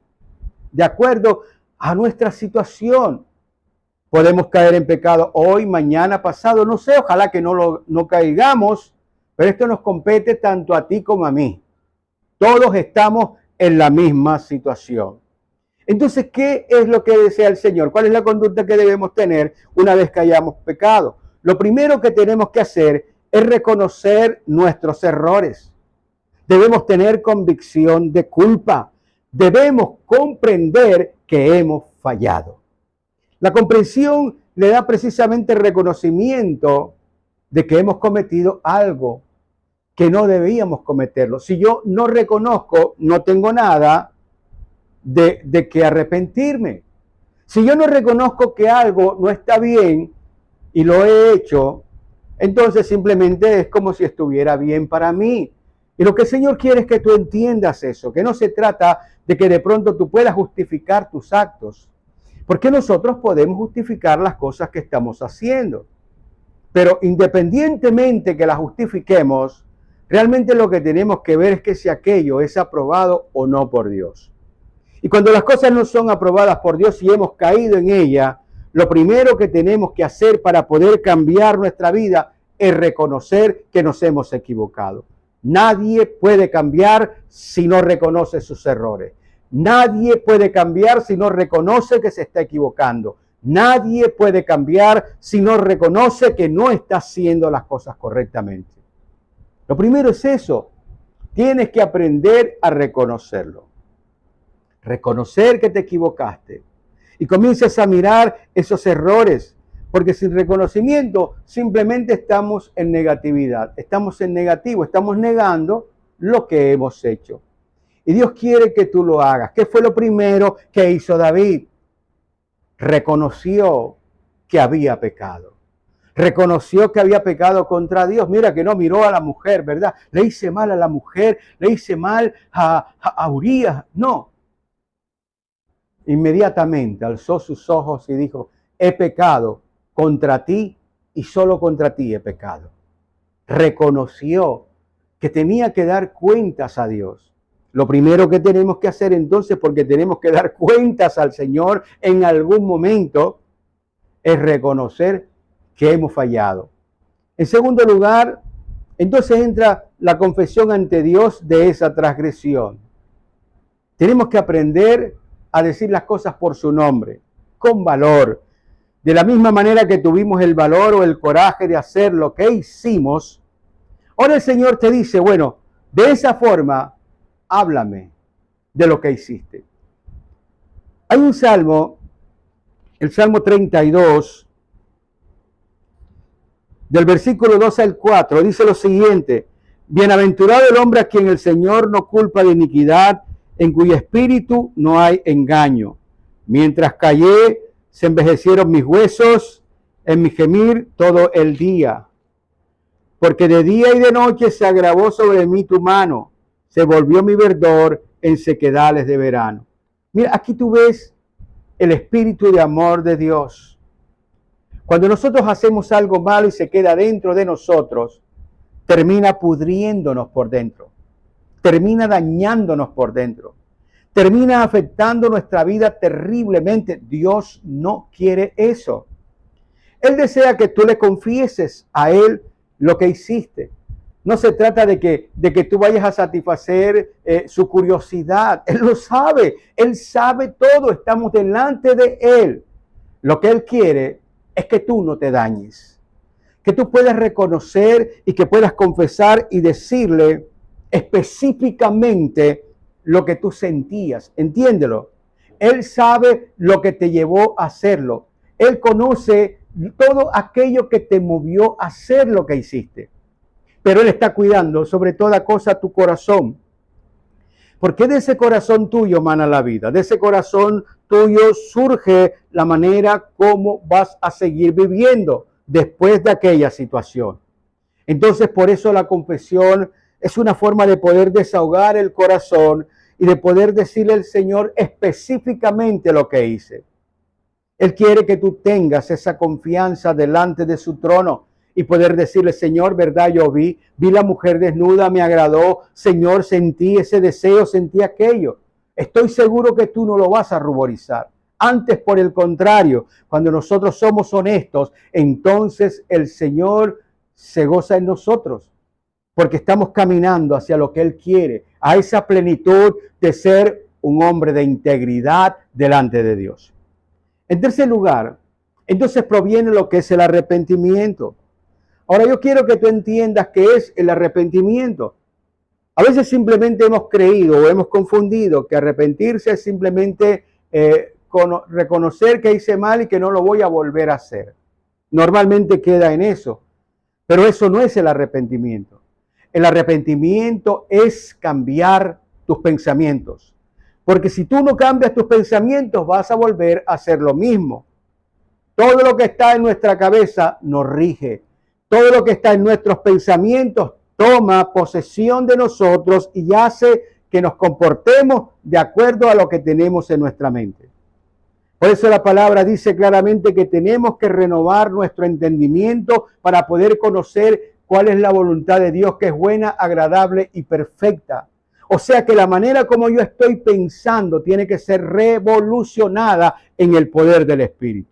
de acuerdo a nuestra situación. Podemos caer en pecado hoy, mañana, pasado, no sé, ojalá que no caigamos, pero esto nos compete tanto a ti como a mí. Todos estamos en la misma situación. Entonces, ¿qué es lo que desea el Señor? ¿Cuál es la conducta que debemos tener una vez que hayamos pecado? Lo primero que tenemos que hacer es reconocer nuestros errores. Debemos tener convicción de culpa. Debemos comprender que hemos fallado. La comprensión le da precisamente el reconocimiento de que hemos cometido algo que no debíamos cometerlo. Si yo no reconozco, no tengo nada de que arrepentirme. Si yo no reconozco que algo no está bien y lo he hecho, entonces simplemente es como si estuviera bien para mí. Y lo que el Señor quiere es que tú entiendas eso, que no se trata de que de pronto tú puedas justificar tus actos, porque nosotros podemos justificar las cosas que estamos haciendo. Pero independientemente que las justifiquemos, realmente lo que tenemos que ver es que si aquello es aprobado o no por Dios. Y cuando las cosas no son aprobadas por Dios y hemos caído en ella, lo primero que tenemos que hacer para poder cambiar nuestra vida es reconocer que nos hemos equivocado. Nadie puede cambiar si no reconoce sus errores. Nadie puede cambiar si no reconoce que se está equivocando. Nadie puede cambiar si no reconoce que no está haciendo las cosas correctamente. Lo primero es eso. Tienes que aprender a reconocerlo. Reconocer que te equivocaste. Y comienzas a mirar esos errores. Porque sin reconocimiento simplemente estamos en negatividad. Estamos en negativo. Estamos negando lo que hemos hecho. Y Dios quiere que tú lo hagas. ¿Qué fue lo primero que hizo David? Reconoció que había pecado. Reconoció que había pecado contra Dios. Mira que no miró a la mujer, ¿verdad? Le hice mal a la mujer, le hice mal a Urías. No. Inmediatamente alzó sus ojos y dijo, he pecado contra ti y solo contra ti he pecado. Reconoció que tenía que dar cuentas a Dios. Lo primero que tenemos que hacer entonces, porque tenemos que dar cuentas al Señor en algún momento, es reconocer que hemos fallado. En segundo lugar, entonces entra la confesión ante Dios de esa transgresión. Tenemos que aprender a decir las cosas por su nombre, con valor. De la misma manera que tuvimos el valor o el coraje de hacer lo que hicimos, ahora el Señor te dice, bueno, de esa forma, háblame de lo que hiciste. Hay un salmo, el Salmo 32, del versículo 2 al 4, dice lo siguiente, bienaventurado el hombre a quien el Señor no culpa de iniquidad, en cuyo espíritu no hay engaño. Mientras callé, se envejecieron mis huesos en mi gemir todo el día. Porque de día y de noche se agravó sobre mí tu mano, se volvió mi verdor en sequedales de verano. Mira, aquí tú ves el espíritu de amor de Dios. Cuando nosotros hacemos algo malo y se queda dentro de nosotros, termina pudriéndonos por dentro, termina dañándonos por dentro, termina afectando nuestra vida terriblemente. Dios no quiere eso. Él desea que tú le confieses a Él lo que hiciste. No se trata de que tú vayas a satisfacer su curiosidad. Él lo sabe. Él sabe todo. Estamos delante de Él. Lo que Él quiere es que tú no te dañes. Que tú puedas reconocer y que puedas confesar y decirle específicamente lo que tú sentías. Entiéndelo. Él sabe lo que te llevó a hacerlo. Él conoce todo aquello que te movió a hacer lo que hiciste. Pero Él está cuidando sobre toda cosa tu corazón. Porque de ese corazón tuyo mana la vida. De ese corazón tuyo surge la manera como vas a seguir viviendo después de aquella situación. Entonces, por eso la confesión es una forma de poder desahogar el corazón y de poder decirle al Señor específicamente lo que hice. Él quiere que tú tengas esa confianza delante de su trono y poder decirle, Señor, verdad, yo vi la mujer desnuda, me agradó, Señor, sentí ese deseo, sentí aquello. Estoy seguro que tú no lo vas a ruborizar. Antes, por el contrario, cuando nosotros somos honestos, entonces el Señor se goza en nosotros, porque estamos caminando hacia lo que Él quiere, a esa plenitud de ser un hombre de integridad delante de Dios. En tercer lugar, entonces proviene lo que es el arrepentimiento. Ahora yo quiero que tú entiendas qué es el arrepentimiento. A veces simplemente hemos creído o hemos confundido que arrepentirse es simplemente reconocer que hice mal y que no lo voy a volver a hacer. Normalmente queda en eso, pero eso no es el arrepentimiento. El arrepentimiento es cambiar tus pensamientos. Porque si tú no cambias tus pensamientos, vas a volver a hacer lo mismo. Todo lo que está en nuestra cabeza nos rige. Todo lo que está en nuestros pensamientos toma posesión de nosotros y hace que nos comportemos de acuerdo a lo que tenemos en nuestra mente. Por eso la palabra dice claramente que tenemos que renovar nuestro entendimiento para poder conocer cuál es la voluntad de Dios, que es buena, agradable y perfecta. O sea que la manera como yo estoy pensando tiene que ser revolucionada en el poder del Espíritu.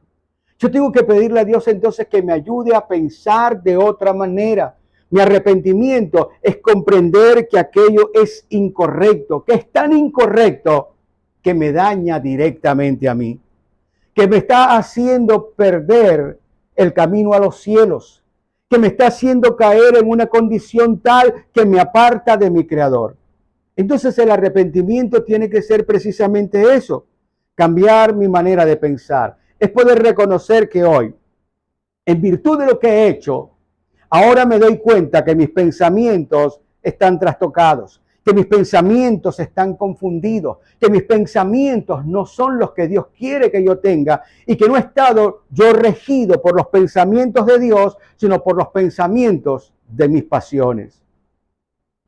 Yo tengo que pedirle a Dios entonces que me ayude a pensar de otra manera. Mi arrepentimiento es comprender que aquello es incorrecto, que es tan incorrecto que me daña directamente a mí, que me está haciendo perder el camino a los cielos, que me está haciendo caer en una condición tal que me aparta de mi Creador. Entonces el arrepentimiento tiene que ser precisamente eso, cambiar mi manera de pensar. Es poder reconocer que hoy, en virtud de lo que he hecho, ahora me doy cuenta que mis pensamientos están trastocados, que mis pensamientos están confundidos, que mis pensamientos no son los que Dios quiere que yo tenga y que no he estado yo regido por los pensamientos de Dios, sino por los pensamientos de mis pasiones.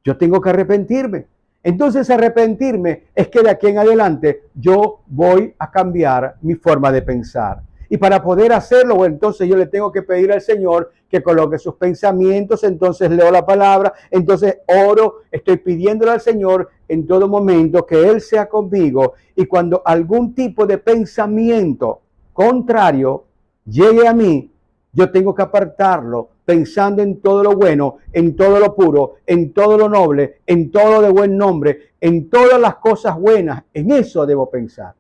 Yo tengo que arrepentirme. Entonces arrepentirme es que de aquí en adelante yo voy a cambiar mi forma de pensar. Y para poder hacerlo, entonces yo le tengo que pedir al Señor que coloque sus pensamientos, entonces leo la palabra, entonces oro, estoy pidiéndole al Señor en todo momento que Él sea conmigo. Y cuando algún tipo de pensamiento contrario llegue a mí, yo tengo que apartarlo, pensando en todo lo bueno, en todo lo puro, en todo lo noble, en todo de buen nombre, en todas las cosas buenas. En eso debo pensar.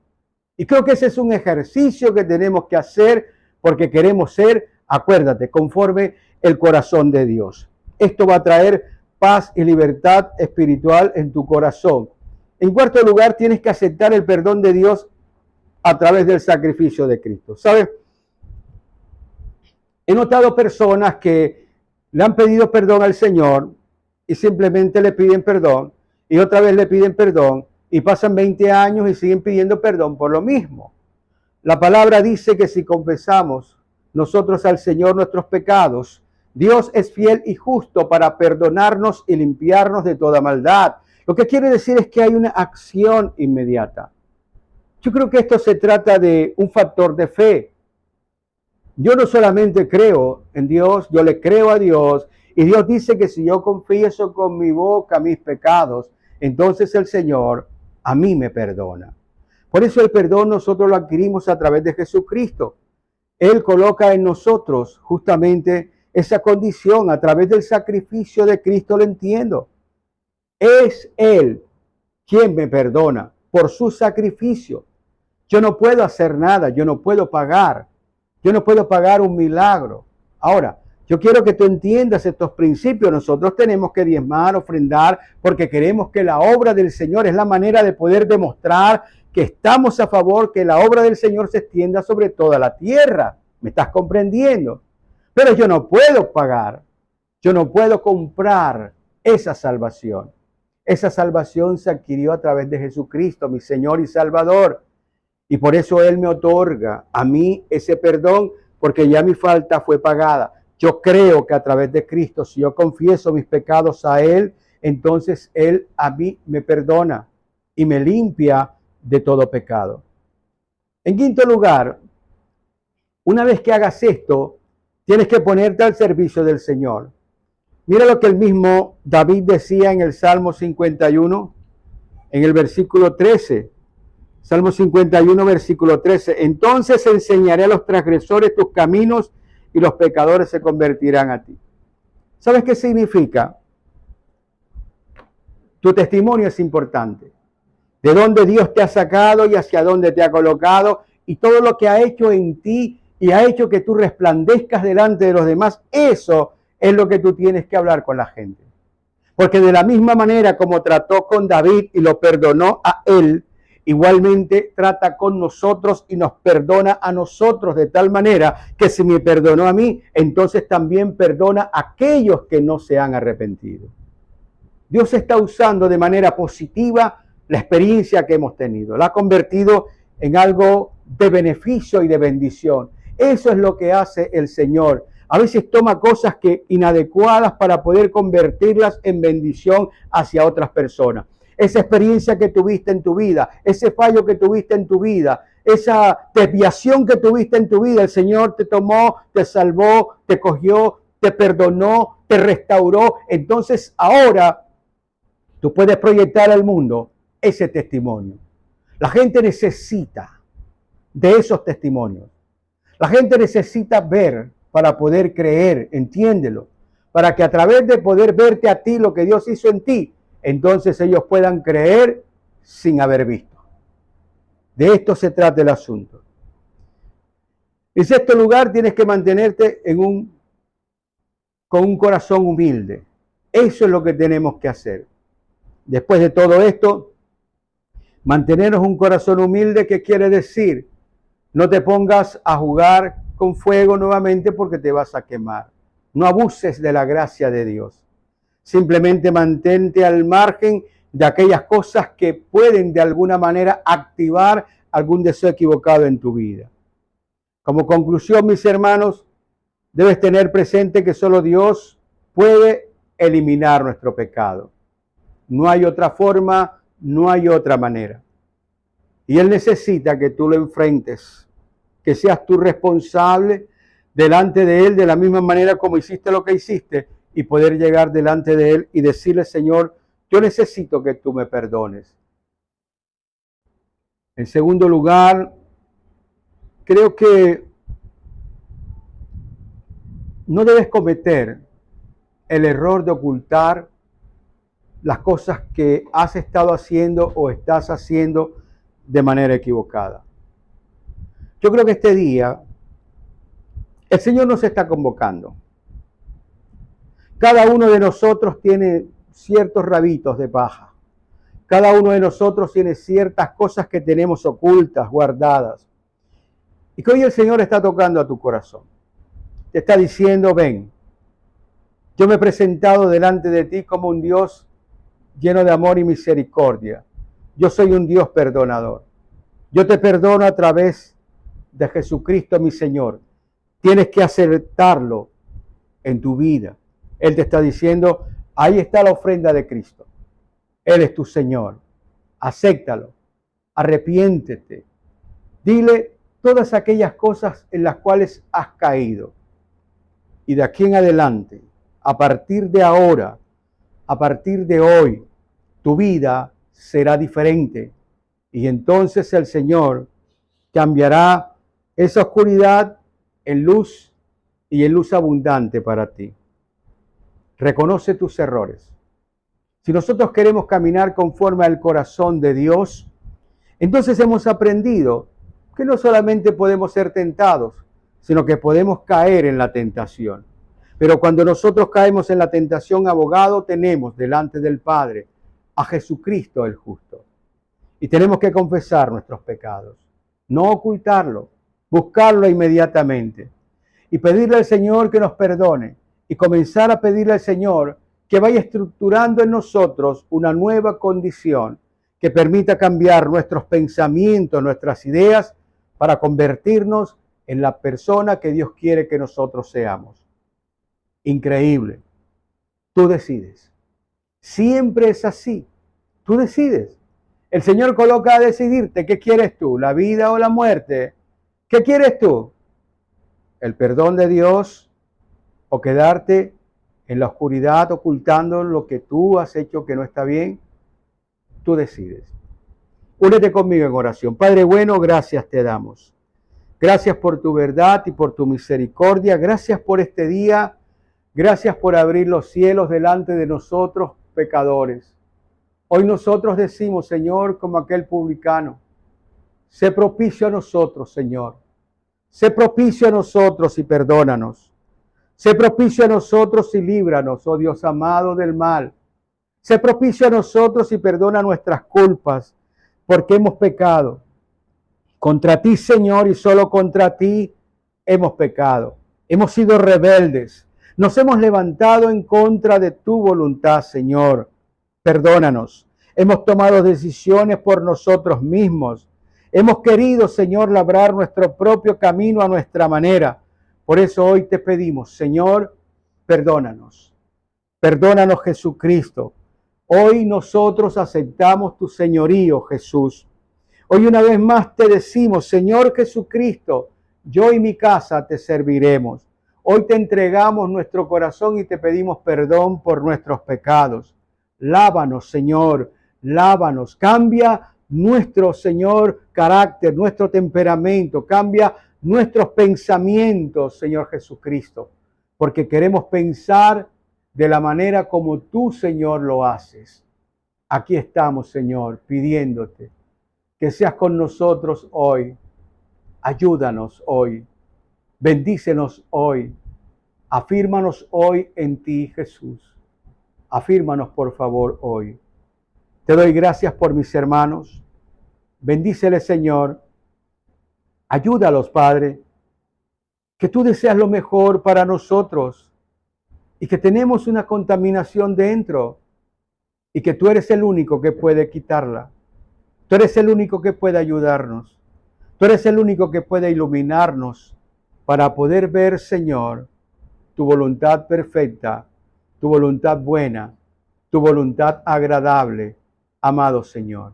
Y creo que ese es un ejercicio que tenemos que hacer porque queremos ser, acuérdate, conforme el corazón de Dios. Esto va a traer paz y libertad espiritual en tu corazón. En cuarto lugar, tienes que aceptar el perdón de Dios a través del sacrificio de Cristo. ¿Sabes? He notado personas que le han pedido perdón al Señor y simplemente le piden perdón y otra vez le piden perdón y pasan 20 años y siguen pidiendo perdón por lo mismo. La palabra dice que si confesamos nosotros al Señor nuestros pecados, Dios es fiel y justo para perdonarnos y limpiarnos de toda maldad. Lo que quiere decir es que hay una acción inmediata. Yo creo que esto se trata de un factor de fe. Yo no solamente creo en Dios, yo le creo a Dios. Y Dios dice que si yo confieso con mi boca mis pecados, entonces el Señor a mí me perdona. Por eso el perdón nosotros lo adquirimos a través de Jesucristo. Él coloca en nosotros justamente esa condición a través del sacrificio de Cristo, lo entiendo. Es Él quien me perdona por su sacrificio. Yo no puedo hacer nada, yo no puedo pagar un milagro. Ahora, yo quiero que tú entiendas estos principios. Nosotros tenemos que diezmar, ofrendar, porque queremos que la obra del Señor es la manera de poder demostrar que estamos a favor, que la obra del Señor se extienda sobre toda la tierra. ¿Me estás comprendiendo? Pero yo no puedo pagar, yo no puedo comprar esa salvación. Esa salvación se adquirió a través de Jesucristo, mi Señor y Salvador. Y por eso Él me otorga a mí ese perdón, porque ya mi falta fue pagada. Yo creo que a través de Cristo, si yo confieso mis pecados a Él, entonces Él a mí me perdona y me limpia de todo pecado. En quinto lugar, una vez que hagas esto, tienes que ponerte al servicio del Señor. Mira lo que el mismo David decía en el Salmo 51, en el versículo 13. Salmo 51, versículo 13. Entonces enseñaré a los transgresores tus caminos y los pecadores se convertirán a ti. ¿Sabes qué significa? Tu testimonio es importante. De dónde Dios te ha sacado y hacia dónde te ha colocado y todo lo que ha hecho en ti y ha hecho que tú resplandezcas delante de los demás. Eso es lo que tú tienes que hablar con la gente. Porque de la misma manera como trató con David y lo perdonó a él, igualmente trata con nosotros y nos perdona a nosotros de tal manera que si me perdonó a mí, entonces también perdona a aquellos que no se han arrepentido. Dios está usando de manera positiva la experiencia que hemos tenido. La ha convertido en algo de beneficio y de bendición. Eso es lo que hace el Señor. A veces toma cosas inadecuadas para poder convertirlas en bendición hacia otras personas. Esa experiencia que tuviste en tu vida, ese fallo que tuviste en tu vida, esa desviación que tuviste en tu vida, el Señor te tomó, te salvó, te cogió, te perdonó, te restauró. Entonces ahora tú puedes proyectar al mundo ese testimonio. La gente necesita de esos testimonios. La gente necesita ver para poder creer, entiéndelo, para que a través de poder verte a ti lo que Dios hizo en ti, entonces ellos puedan creer sin haber visto. De esto se trata el asunto. En sexto lugar, tienes que mantenerte con un corazón humilde. Eso es lo que tenemos que hacer. Después de todo esto, mantenernos un corazón humilde, ¿qué quiere decir? No te pongas a jugar con fuego nuevamente porque te vas a quemar. No abuses de la gracia de Dios. Simplemente mantente al margen de aquellas cosas que pueden de alguna manera activar algún deseo equivocado en tu vida. Como conclusión, mis hermanos, debes tener presente que solo Dios puede eliminar nuestro pecado. No hay otra forma, no hay otra manera. Y Él necesita que tú lo enfrentes, que seas tú responsable delante de Él de la misma manera como hiciste lo que hiciste y poder llegar delante de Él y decirle, Señor, yo necesito que tú me perdones. En segundo lugar, creo que no debes cometer el error de ocultar las cosas que has estado haciendo o estás haciendo de manera equivocada. Yo creo que este día el Señor nos está convocando. Cada uno de nosotros tiene ciertos rabitos de paja. Cada uno de nosotros tiene ciertas cosas que tenemos ocultas, guardadas. Y que hoy el Señor está tocando a tu corazón. Te está diciendo, ven, yo me he presentado delante de ti como un Dios lleno de amor y misericordia. Yo soy un Dios perdonador. Yo te perdono a través de Jesucristo mi Señor. Tienes que aceptarlo en tu vida. Él te está diciendo, ahí está la ofrenda de Cristo. Él es tu Señor. Acéptalo. Arrepiéntete. Dile todas aquellas cosas en las cuales has caído. Y de aquí en adelante, a partir de ahora, a partir de hoy, tu vida será diferente. Y entonces el Señor cambiará esa oscuridad en luz y en luz abundante para ti. Reconoce tus errores. Si nosotros queremos caminar conforme al corazón de Dios, entonces hemos aprendido que no solamente podemos ser tentados, sino que podemos caer en la tentación. Pero cuando nosotros caemos en la tentación, abogado tenemos delante del Padre a Jesucristo el justo. Y tenemos que confesar nuestros pecados, no ocultarlo, buscarlo inmediatamente y pedirle al Señor que nos perdone y comenzar a pedirle al Señor que vaya estructurando en nosotros una nueva condición que permita cambiar nuestros pensamientos, nuestras ideas, para convertirnos en la persona que Dios quiere que nosotros seamos. Increíble. Tú decides. Siempre es así. Tú decides. El Señor coloca a decidirte qué quieres tú, la vida o la muerte. ¿Qué quieres tú? ¿El perdón de Dios o quedarte en la oscuridad ocultando lo que tú has hecho que no está bien? Tú decides. Únete conmigo en oración. Padre bueno, gracias te damos. Gracias por tu verdad y por tu misericordia. Gracias por este día. Gracias por abrir los cielos delante de nosotros, pecadores. Hoy nosotros decimos, Señor, como aquel publicano, sé propicio a nosotros, Señor. Sé propicio a nosotros y perdónanos. Sé propicio a nosotros y líbranos, oh Dios amado, del mal. Sé propicio a nosotros y perdona nuestras culpas, porque hemos pecado. Contra ti, Señor, y solo contra ti hemos pecado. Hemos sido rebeldes. Nos hemos levantado en contra de tu voluntad, Señor. Perdónanos. Hemos tomado decisiones por nosotros mismos. Hemos querido, Señor, labrar nuestro propio camino a nuestra manera. Por eso hoy te pedimos, Señor, perdónanos. Perdónanos, Jesucristo. Hoy nosotros aceptamos tu señorío, Jesús. Hoy una vez más te decimos, Señor Jesucristo, yo y mi casa te serviremos. Hoy te entregamos nuestro corazón y te pedimos perdón por nuestros pecados. Lávanos, Señor, lávanos. Cambia nuestro, Señor, carácter, nuestro temperamento. Cambia nuestros pensamientos, Señor Jesucristo. Porque queremos pensar de la manera como tú, Señor, lo haces. Aquí estamos, Señor, pidiéndote que seas con nosotros hoy. Ayúdanos hoy. Bendícenos hoy. Afírmanos hoy en ti, Jesús. Afírmanos, por favor, hoy. Te doy gracias por mis hermanos. Bendíceles, Señor. Ayúdalos, Padre. Que tú deseas lo mejor para nosotros y que tenemos una contaminación dentro y que tú eres el único que puede quitarla. Tú eres el único que puede ayudarnos. Tú eres el único que puede iluminarnos para poder ver, Señor, tu voluntad perfecta, tu voluntad buena, tu voluntad agradable, amado Señor.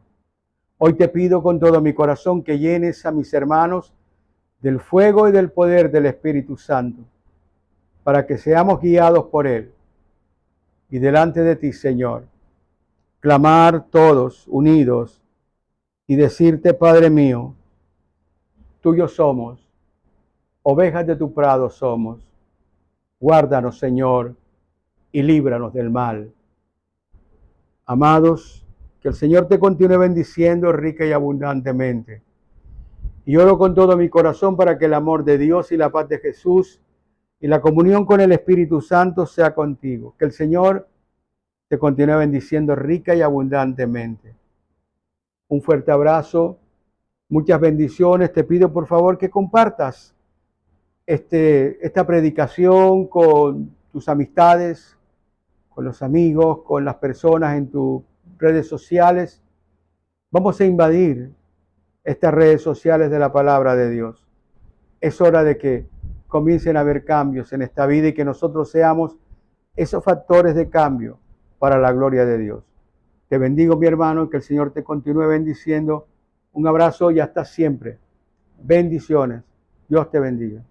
Hoy te pido con todo mi corazón que llenes a mis hermanos del fuego y del poder del Espíritu Santo, para que seamos guiados por Él. Y delante de ti, Señor, clamar todos unidos y decirte, Padre mío, tuyos somos, ovejas de tu prado somos. Guárdanos, Señor, y líbranos del mal. Amados, que el Señor te continúe bendiciendo rica y abundantemente. Y oro con todo mi corazón para que el amor de Dios y la paz de Jesús y la comunión con el Espíritu Santo sea contigo. Que el Señor te continúe bendiciendo rica y abundantemente. Un fuerte abrazo, muchas bendiciones. Te pido por favor que compartas esta predicación con tus amistades, con los amigos, con las personas en tus redes sociales. Vamos a invadir estas redes sociales de la palabra de Dios. Es hora de que comiencen a haber cambios en esta vida y que nosotros seamos esos factores de cambio para la gloria de Dios. Te bendigo, mi hermano, que el Señor te continúe bendiciendo. Un abrazo y hasta siempre. Bendiciones. Dios te bendiga.